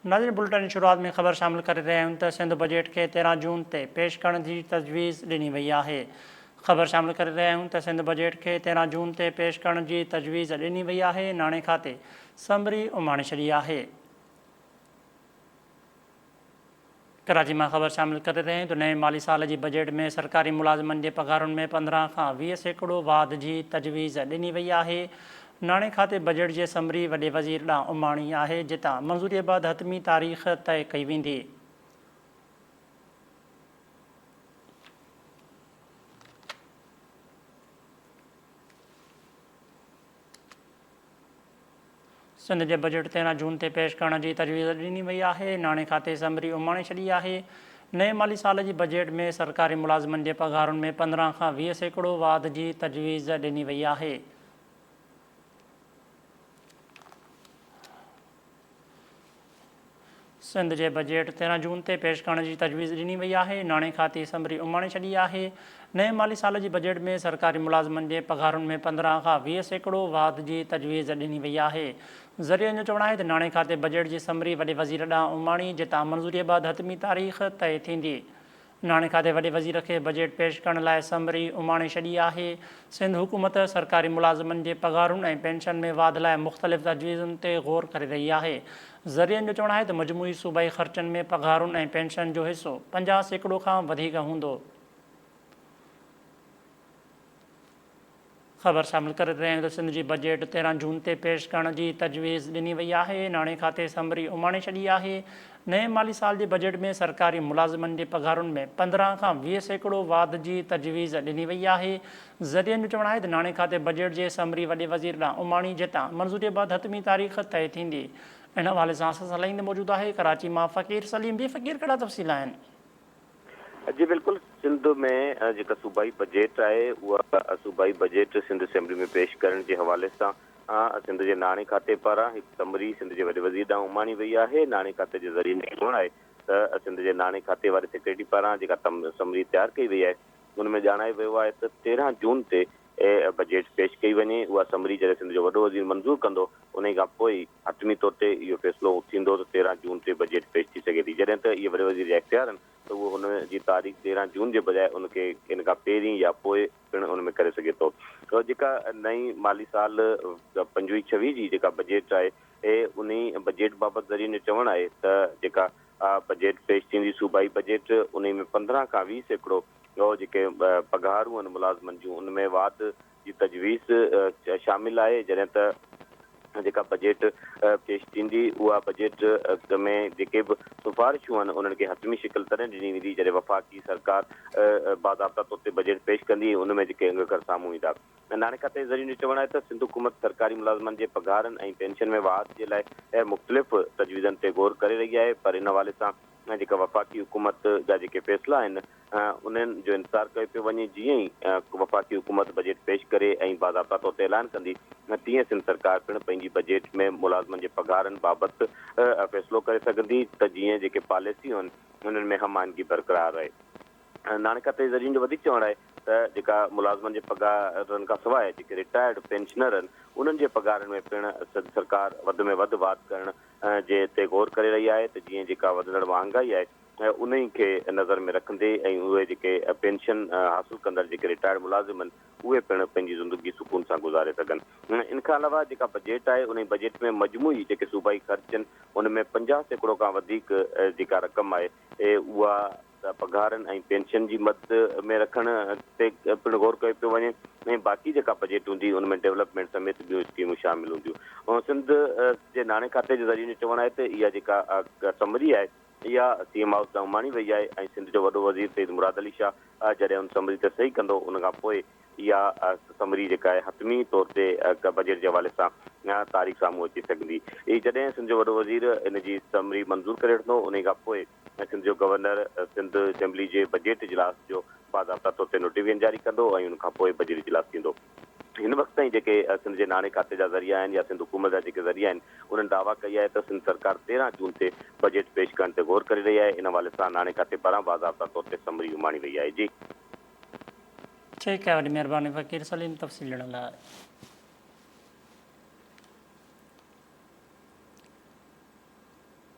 नाज़रीन, बुलेटिन शुरुआत में ख़बर शामिल करे रहिया आहियूं त सिंध बजट खे 13 जून ते पेश करण जी तजवीज़ ॾिनी वई आहे। ख़बर शामिल करे रहिया आहियूं त सिंध बजट खे 13 जून ते पेश करण जी तजवीज़ ॾिनी वई आहे। नाणे खाते समरी उमाणे छॾी आहे। कराची में ख़बर शामिल करे रहे हैं तो नए माली साल की बजट में सरकारी मुलाजमन के पगारुन में 15 खां 20% वाध की तजवीज़ ॾिनी वई है। नाणे खाते बजट के समरी वॾे वज़ीर ॾांहुं उमाणी है, जितां मंजूरी बाद हतमी तारीख़ तय कई वेंदी। सिंध के बजट 13 जून ते पेश करण की तजवीज़ ॾिनी वई है। नाणे खाते समरी उमाणे छॾी है। नए माली साल की बजट में सरकारी मुलाजमन के पगारुन में 15 खां 20% वाध की तजवीज़ ॾिनी वई है। सिंध के बजट 13 जून ते पेश करण की तजवीज़ ॾिनी वई है। नाणे खाते समरी उमाणे छॾी है। नए माली साल की बजट में सरकारी मुलाजमन के पगारुन में 15 खां 20% वाध की तजवीज़ ॾिनी वई है। ज़रिए जो चवण है तो नाणे खाते बजट की समरी वॾे वज़ीर ॾांहुं उमाणी, जितां मंजूरी बाद हतमी तारीख़ तय थींदी। नाणे खाते वॾे वज़ीर के बजट पेश करण लाइ समरी उमाणे छॾी है। सिंध हुकूमत सरकारी मुलाजमन के पगारुन और पेंशन में वाध लाइ मुख़्तलिफ़ तजवीज़ुन ते गौर करे रही है। ज़रियन जो चवण है तो मजमूई सूबाई ख़र्चन में पगारुन और पेंशन जो हिस्सो 50% खां वधीक हूंदो। ख़बर शामिल करे रहे हैं तो सिंध की बजट 13 जून ते पेश करण की तजवीज़ ॾिनी वई है। नाणे खाते समरी उमाणे छॾी है। नए माली साल के बजट में सरकारी मुलाजमन के पगारुन में 15 खां 20% वाध की तजवीज़ ॾिनी वई है। ज़रियन जो चवण है तो नाणे खाते बजट के समरी वॾे वज़ीर ॾांहुं उमाणी, जितां मंजूरी बाद हतमी तारीख़ तय थींदी। इन हवाले से सलाहींदे मौजूद है कराची में फ़कीर सलीम। भी फ़कीर, कड़ा तफ़सील आहिनि? जी बिल्कुल, सिंध में जेका सूबाई बजट है वह सूबाई बजट सिंध असेंबली में पेश करण के हवाले से सिंध के नाणे खाते पारां एक समरी सिंध के वॾे वज़ीर ॾांहुं उमाणी वई है। नाणे खाते के ज़रिए चवण है तो सिंध के नाणे खाते वाले सेक्रेटरी पारां जेका समरी तैयार कई वई है, उनमें ॼाणायो वियो है तो 13 जून ते बजट पेश कई वञे। उहा समरी जॾहिं सिंध जो वॾो वज़ीर मंज़ूर कंदो, उन खां पोइ हतमी तौर ते इहो फ़ैसिलो थींदो त 13 जून ते बजट पेश थी सघे थी। जॾहिं त इहे वॾे वज़ीर जा इख्तियार आहिनि त उहो हुन जी तारीख़ 13 जून जे बजाय उनखे इन खां पहिरीं या पोइ पिणु उन में करे सघे थो। तो जेका नई माली साल 25-26 जी जेका बजट आहे ऐं उन बजट बाबति ज़रिए जो चवणु आहे त जेका बजट पेश थींदी सूबाई बजट, उन में 15 खां 20% जेके पगारूं आहिनि मुलाज़मनि जूं, उन में वाध जी तजवीज़ शामिल आहे। जॾहिं त जेका बजट पेश थींदी उहा बजट में जेके बि सिफारिशूं आहिनि उन्हनि खे हतमी शिकिल तॾहिं ॾिनी वेंदी जॾहिं वफ़ाक़ी सरकार बाज़ाब्ता तौर ते बजट पेश कंदी, उन में जेके अंगकर साम्हूं ईंदा। नाणे खाते ज़रिए जो चवणु आहे त सिंध हुकूमत सरकारी मुलाज़मनि जे पगारनि ऐं पेंशन में वाध जे लाइ मुख़्तलिफ़ तजवीज़नि ते गौर करे रही आहे। पर इन हवाले सां जेका वफ़ाक़ी हुकूमत जा जेके फ़ैसिला आहिनि उन्हनि जो इंतज़ारु कयो पियो वञे। जीअं ई वफ़ाक़ी हुकूमत बजट पेश करे ऐं बाज़ाब्ता तौर ते ऐलान कंदी, तीअं सिंध सरकार पिणु पंहिंजी बजट में मुलाज़मनि जे पगारनि बाबति फ़ैसिलो करे सघंदी त जीअं जेके पॉलिसियूं आहिनि उन्हनि में हमायनगी बरक़रार रहे। नाणे खाते ज़रिए जो वधीक चवणु आहे त जेका मुलाज़मनि जे पगारनि खां सवाइ जेके रिटायर्ड पेंशनर आहिनि उन्हनि जे पगारनि में पिणु सरकार वधि में वधि वाध करण जे ते गौर करे रही आहे त जीअं जेका वधंदड़ महांगाई आहे उन खे नज़र में रखंदे ऐं उहे जेके पेंशन हासिलु कंदड़ जेके रिटायर्ड मुलाज़िम आहिनि उहे पिणु पंहिंजी ज़िंदगी सुकून सां गुज़ारे सघनि। इन खां अलावा जेका बजट आहे उन बजट में मजमूई जेके सूबाई ख़र्च आहिनि उन में 50% खां वधीक जेका रक़म आहे उहा पगारनि ऐं पेंशन जी मदद में रखण ते पिणु गौर कयो पियो वञे। ऐं बाक़ी जेका बजट हूंदी उन में डेवलपमेंट समेत ॿियूं स्कीमूं शामिल हूंदियूं। ऐं सिंध जे नाणे खाते जे ज़रिए जो चवणु आहे त इहा जेका समरी आहे इहा सीएम हाउस तां उमाणी वई आहे ऐं सिंध जो वॾो वज़ीर सईद मुराद अली शाह जॾहिं उन समरी ते सही कंदो, उन खां पोइ इहा समरी जेका आहे हतमी तौर ते बजट जे हवाले सां तारीख़ साम्हूं अची सघंदी। जॾहिं सिंध जो वॾो वज़ीर इन जी समरी मंज़ूर करे वठंदो, उन खां पोइ सिंध जो गवर्नर सिंध असेंबली जे बजट इजलास जो बाज़ाब्ता तौर ते नोटिफिकेशन जारी कंदो ऐं उन खां पोइ बजट इजलास थींदो। हिन वक़्त ताईं जेके सिंध जे नाणे खाते जा ज़रिया आहिनि या सिंध हुकूमत जा जेके ज़रिया आहिनि उन्हनि दावा कई आहे त सिंध सरकार 13 जून ते बजट पेश करण ते गौर करे रही आहे। इन हवाले सां नाणे खाते पारां बाज़ाब्ता तौर ते समरी उमाणी वई आहे। जी ठीक है, वॾी महिरबानी फ़कीर सलीम तफ़सील ॾियण लाइ।